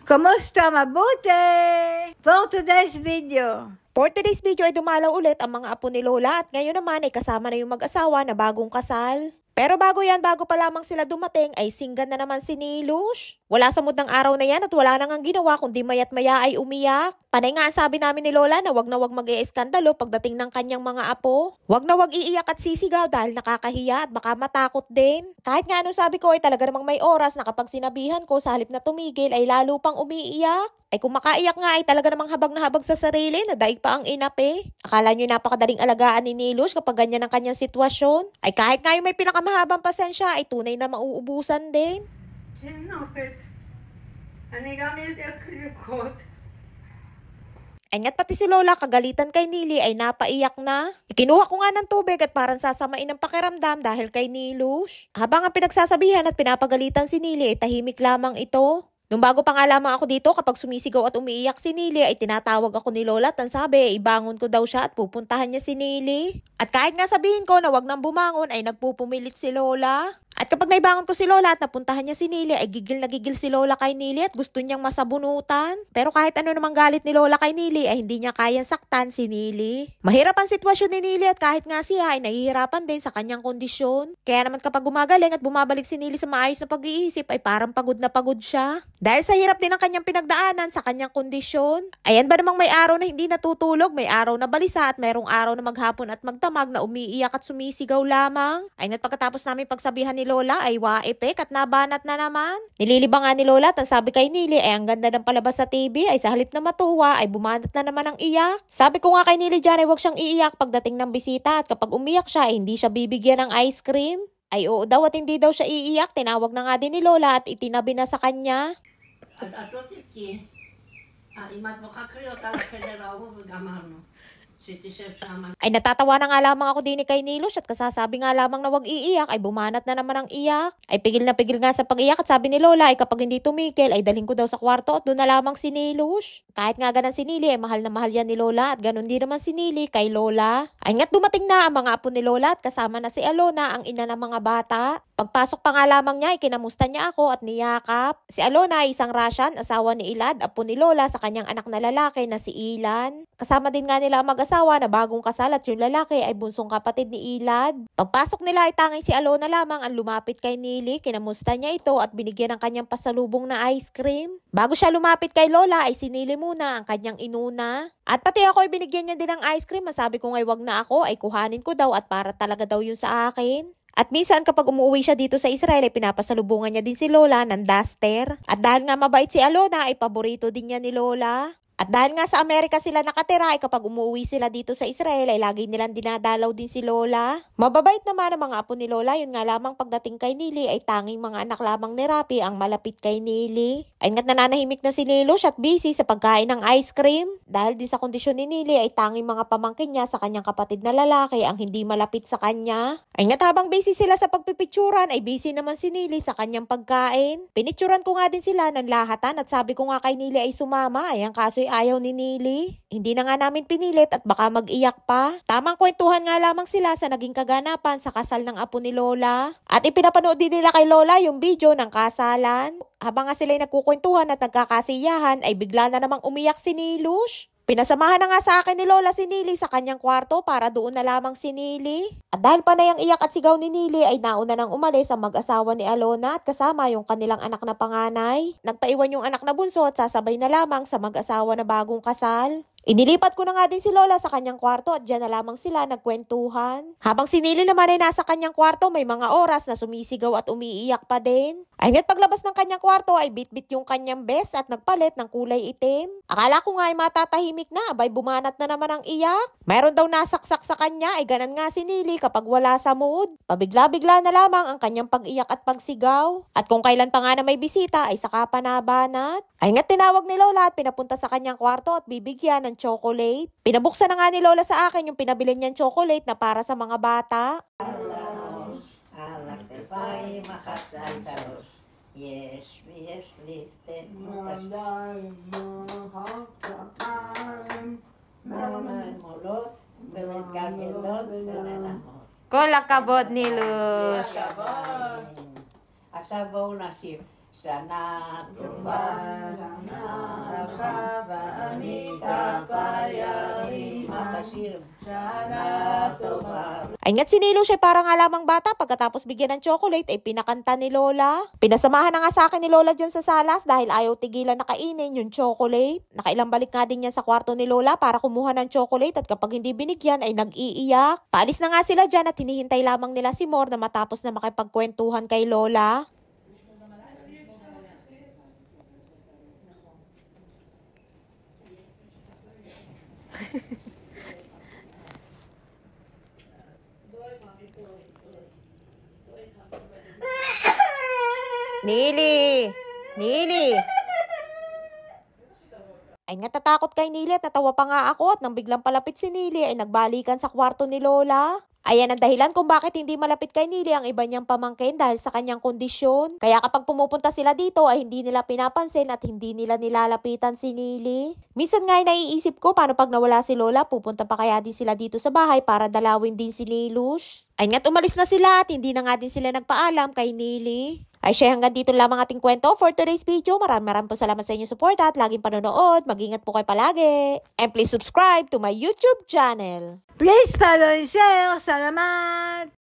Kamusta? Mabuti! For today's video. For today's video ay dumalaw ulit ang mga apo ni Lola at ngayon naman ay kasama na yung mag-asawa na bagong kasal. Pero bago pa lamang sila dumating ay singgan na naman si Nilush. Wala sa mood ng araw na yan at wala nang ginawa kundi maya't maya ay umiyak. Panay nga ang sabi namin ni Lola na wag na wag mag-ieskandalo pagdating ng kanyang mga apo. Wag na wag iiyak at sisigaw dahil nakakahiya at baka matakot din. Kahit nga anong sabi ko ay talaga namang may oras na kapag sinabihan ko sa halip na tumigil ay lalo pang umiiyak. Ay kung makaiyak nga ay talaga namang habag na habag sa sarili na daig pa ang inape. Akala nyo napakadaling alagaan ni Nilush kapag ganyan ang kanyang sitwasyon. Ay kahit nga yung may pinakamahabang pasensya ay tunay na mauubusan din. Ay nga't pati si Lola kagalitan kay Nili ay napaiyak na. Ikinuha ko nga ng tubig at parang sasamain ng pakiramdam dahil kay Nilush. Habang ang pinagsasabihan at pinapagalitan si Nili ay tahimik lamang ito. Nung bago pa nga lamang ako dito kapag sumisigaw at umiiyak si Nili ay tinatawag ako ni Lola at ang sabi ibangon ko daw siya at pupuntahan niya si Nili. At kahit nga sabihin ko na wag nang bumangon ay nagpupumilit si Lola. At kapag naibangon ko si Lola at napuntahan niya si Nili ay gigil na gigil si Lola kay Nili at gusto niyang masabunutan. Pero kahit ano namang galit ni Lola kay Nili ay hindi niya kayang saktan si Nili. Mahirap ang sitwasyon ni Nili at kahit nga siya ay nahihirapan din sa kanyang kondisyon. Kaya naman kapag gumagaling at bumabalik si Nili sa maayos na pag-iisip ay parang pagod na pagod siya. Dahil sa hirap din ang kanyang pinagdaanan sa kanyang kondisyon. Ayan ba namang may araw na hindi natutulog, may araw na balisa at mayroong araw na maghapon at magdamag na umiiyak at sumisigaw lamang. Ay nga't pagkatapos namin pagsabihan ni Lola ay waepek at nabanat na naman. Nililibang nga ni Lola at ang sabi kay Nili ay ang ganda ng palabas sa TV ay sa halip na matuwa ay bumanat na naman ang iyak. Sabi ko nga kay Nili dyan ay huwag siyang iiyak pagdating ng bisita at kapag umiyak siya ay hindi siya bibigyan ng ice cream. Ay oo daw at hindi daw siya iiyak, tinawag na nga din ni Lola at itinabi na sa kanya. Ay natatawa na nga lamang ako din kay Nilush at kasasabi nga lamang na wag iiyak ay bumanat na naman ang iyak. Ay pigil na pigil nga sa pag-iyak at sabi ni Lola ay kapag hindi tumigil ay dalhin ko daw sa kwarto at doon na lamang si Nilush. Kahit nga ganan si Nili ay mahal na mahal yan ni Lola at ganun din naman si Nili kay Lola. Ay nga't dumating na ang mga apo ni Lola at kasama na si Alona ang ina ng mga bata. Pagpasok pa nga lamang niya ay kinamusta niya ako at niyakap. Si Alona ay isang Russian, asawa ni Ilad, apo ni Lola sa kanyang anak na lalaki na si Ilan. Kasama din nga nila ang mag-asawa na bagong kasal at yung lalaki ay bunsong kapatid ni Ilad. Pagpasok nila ay tanging si Alona lamang ang lumapit kay Nili, kinamusta niya ito at binigyan ng kanyang pasalubong na ice cream. Bago siya lumapit kay Lola ay si Nili muna ang kanyang inuna. At pati ako ay binigyan niya din ng ice cream, masabi ko ngay wag na ako ay kuhanin ko daw at para talaga daw yun sa akin. At minsan kapag umuwi siya dito sa Israel ay pinapasalubungan niya din si Lola ng duster. At dahil nga mabait si Alona ay paborito din niya ni Lola. At dahil nga sa Amerika sila nakatira ay kapag umuwi sila dito sa Israel ay lagi nilang dinadalaw din si Lola. Mababait naman ang mga apo ni Lola, yun nga lamang pagdating kay Nili ay tanging mga anak lamang ni Rapi ang malapit kay Nili. Ay nga't nananahimik na si Nilush at busy sa pagkain ng ice cream. Dahil din sa kondisyon ni Nili ay tanging mga pamangkin niya sa kanyang kapatid na lalaki ang hindi malapit sa kanya. Ay nga't habang busy sila sa pagpipicturan ay busy naman si Nili sa kanyang pagkain. Pinicturan ko nga din sila ng lahatan at sabi ko nga kay Nili ay sumama ay ang kaso ayaw ni Nili. Hindi na nga namin pinilit at baka mag-iyak pa. Tamang kwentuhan nga lamang sila sa naging kaganapan sa kasal ng apo ni Lola. At ipinapanood din nila kay Lola yung video ng kasalan. Habang nga sila'y nagkukwentuhan at nagkakasiyahan ay bigla na namang umiyak si Nilush. Pinasamahan na nga sa akin ni Lola si Nili sa kanyang kwarto para doon na lamang si Nili. At dahil panay ang iyak at sigaw ni Nili ay nauna nang umalis ang mag-asawa ni Alona at kasama yung kanilang anak na panganay. Nagpaiwan yung anak na bunso at sasabay na lamang sa mag-asawa na bagong kasal. Inilipat ko na nga din si Lola sa kanyang kwarto at dyan na lamang sila nagkwentuhan. Habang si Nili naman ay nasa kanyang kwarto, may mga oras na sumisigaw at umiiyak pa din. Ay nga't paglabas ng kanyang kwarto ay bit-bit yung kanyang best at nagpalit ng kulay itim. Akala ko nga ay matatahimik na, abay bumanat na naman ang iyak. Mayroon daw nasaksak sa kanya, ay ganan nga si Nili kapag wala sa mood. Pabigla-bigla na lamang ang kanyang pag-iyak at pagsigaw. At kung kailan pa nga na may bisita ay saka pa nabanat. Ay nga't tinawag ni Lola at pinapunta sa kanyang kwarto at bibigyan ng chocolate. Pinabuksan na nga ni Lola sa akin yung pinabili niyang chocolate na para sa mga bata. Yes, yes, listen. Kol akabot Nilush. Asabaw na si Sana tumbang sana tumawag. Ay nga't si Nilo siya parang alamang bata pagkatapos bigyan ng chocolate ay pinakanta ni Lola. Pinasamahan na nga sa akin ni Lola dyan sa salas dahil ayaw tigilan na kainin yung chocolate. Nakailang balik nga din yan sa kwarto ni Lola para kumuha ng chocolate at kapag hindi binigyan ay nag-iiyak. Paalis na nga sila dyan at hinihintay lamang nila si Mor na matapos na makipagkwentuhan kay Lola. Nili! Nili! Ay natatakot kay Nili at natawa pa nga ako at nang biglang palapit si Nili ay nagbalikan sa kwarto ni Lola. Ayan ang dahilan kung bakit hindi malapit kay Nili ang iba niyang pamangkin dahil sa kanyang kondisyon. Kaya kapag pumupunta sila dito ay hindi nila pinapansin at hindi nila nilalapitan si Nili. Minsan nga ay naiisip ko paano pag nawala si Lola, pupunta pa kaya din sila dito sa bahay para dalawin din si Nilush. Ay nga't umalis na sila at hindi na nga din sila nagpaalam kay Nili. Ay siya hanggang dito lamang ating kwento for today's video. Maraming po salamat sa inyong support at laging panonood. Mag-ingat po kayo palagi. And please subscribe to my YouTube channel. Please follow and share. Salamat!